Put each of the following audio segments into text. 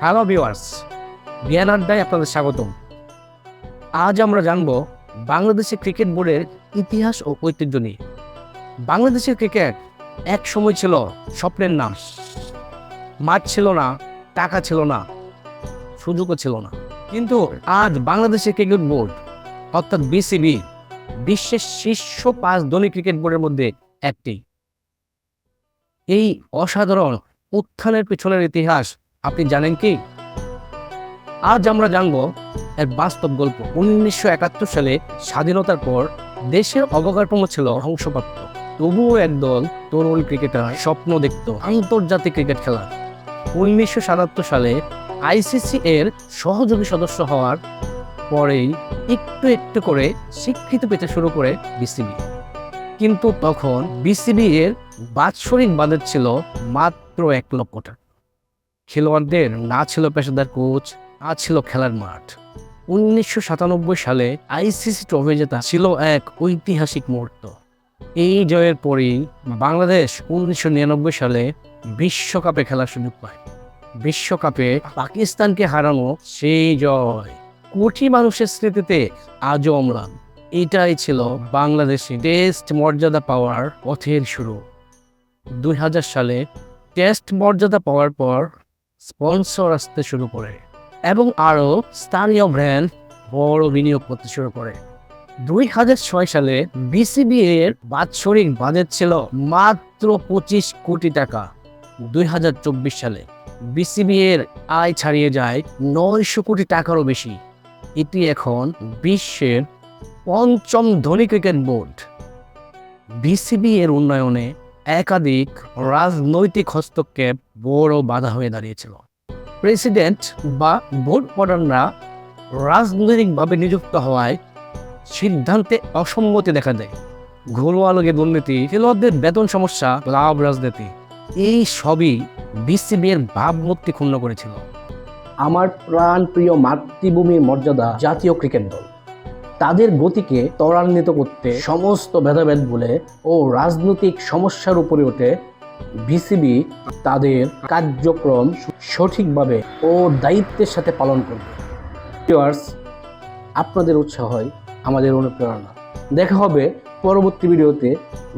Hello viewers, জ্ঞান আড্ডায় আপনাদের স্বাগতম। আজ আমরা জানব বাংলাদেশের ক্রিকেট বোর্ডের ইতিহাস ও ঐতিহ্য নিয়ে। বাংলাদেশের ক্রিকেট এক সময় ছিল স্বপ্নের নাম। মাঠ ছিল না, টাকা ছিল না, সুযোগও ছিল না। কিন্তু আজ বাংলাদেশের ক্রিকেট বোর্ড অর্থাৎ বিসিবি বিশ্বের শীর্ষ 5 ধনী ক্রিকেট বোর্ডের মধ্যে একটি। এই অসাধারণ উত্থানের পেছনের ইতিহাস আপনি জানেন কি? আজ আমরা জানবো এর বাস্তব গল্প। 1971 সালে স্বাধীনতার পর দেশের অবকাঠামো ছিল ধ্বংসপ্রাপ্ত। তবুও একদল তরুণ ক্রিকেটার স্বপ্ন দেখত আন্তর্জাতিক ক্রিকেট খেলার। 1977 সালে আইসিসি এর সহযোগী সদস্য হওয়ার পরেই একটু একটু করে স্বীকৃতি পেতে শুরু করে বিসিবি। কিন্তু তখন বিসিবি এর বাৎসরিক বাজেট ছিল মাত্র 1 লক্ষ টাকা। খেলোয়াড়দের না ছিল পেশাদার কোচ, না ছিল খেলার মাঠ। 1997 সালে আইসিসি ট্রফি জেতা ছিল এক ঐতিহাসিক মুহূর্ত। এই জয়ের পরেই বাংলাদেশ 1999 সালে বিশ্বকাপে খেলার সুযোগ পায়। বিশ্বকাপে পাকিস্তানকে হারানো সেই জয় কোটি মানুষের স্মৃতিতে আজও অম্লান। এটাই ছিল বাংলাদেশে টেস্ট মর্যাদা পাওয়ার পথের শুরু। 2000 সালে টেস্ট মর্যাদা পাওয়ার পর স্পন্সর আসতে শুরু করে এবং আরও স্থানীয় ব্র্যান্ড বড় বিনিয়োগ করতে শুরু করে। 2006 সালে বিসিবি এর বাৎসরিক বাজেট ছিল মাত্র 25 কোটি টাকা। 2024 সালে বিসিবি এর আয় ছাড়িয়ে যায় 900 কোটি টাকারও বেশি। এটি এখন বিশ্বের 5ম ধনী ক্রিকেট বোর্ড। বিসিবি এর উন্নয়নে একাধিক রাজনৈতিক হস্তক্ষেপ বড় বাধা হয়ে দাঁড়িয়েছিল। প্রেসিডেন্ট বা বোর্ড প্রধানরা রাজনৈতিকভাবে নিযুক্ত হওয়ায় সিদ্ধান্তে অসম্মতি দেখা দেয়। ঘরোয়া লোকে দুর্নীতি, খেলোয়াড়দের বেতন সমস্যা, লাভ রাজনীতি, এই সবই বিসিবি এর ভাবমূর্তি ক্ষুণ্ণ করেছিল। আমার প্রাণ প্রিয় মাতৃভূমির মর্যাদা জাতীয় ক্রিকেট দল তাদের গতিকে ত্বরান্বিত করতে সমস্ত ভেদাভেদ ভুলে ও রাজনৈতিক সমস্যার উপরে ওঠে বিসিবি তাদের কার্যক্রম সঠিকভাবে ও দায়িত্বের সাথে পালন করবে। ভিউয়ার্স, আপনাদের উৎসাহই আমাদের অনুপ্রেরণা। দেখা হবে পরবর্তী ভিডিওতে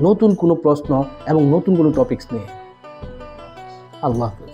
নতুন কোনো প্রশ্ন এবং নতুন কোনো টপিকস নিয়ে। আল্লাহ হাফেজ।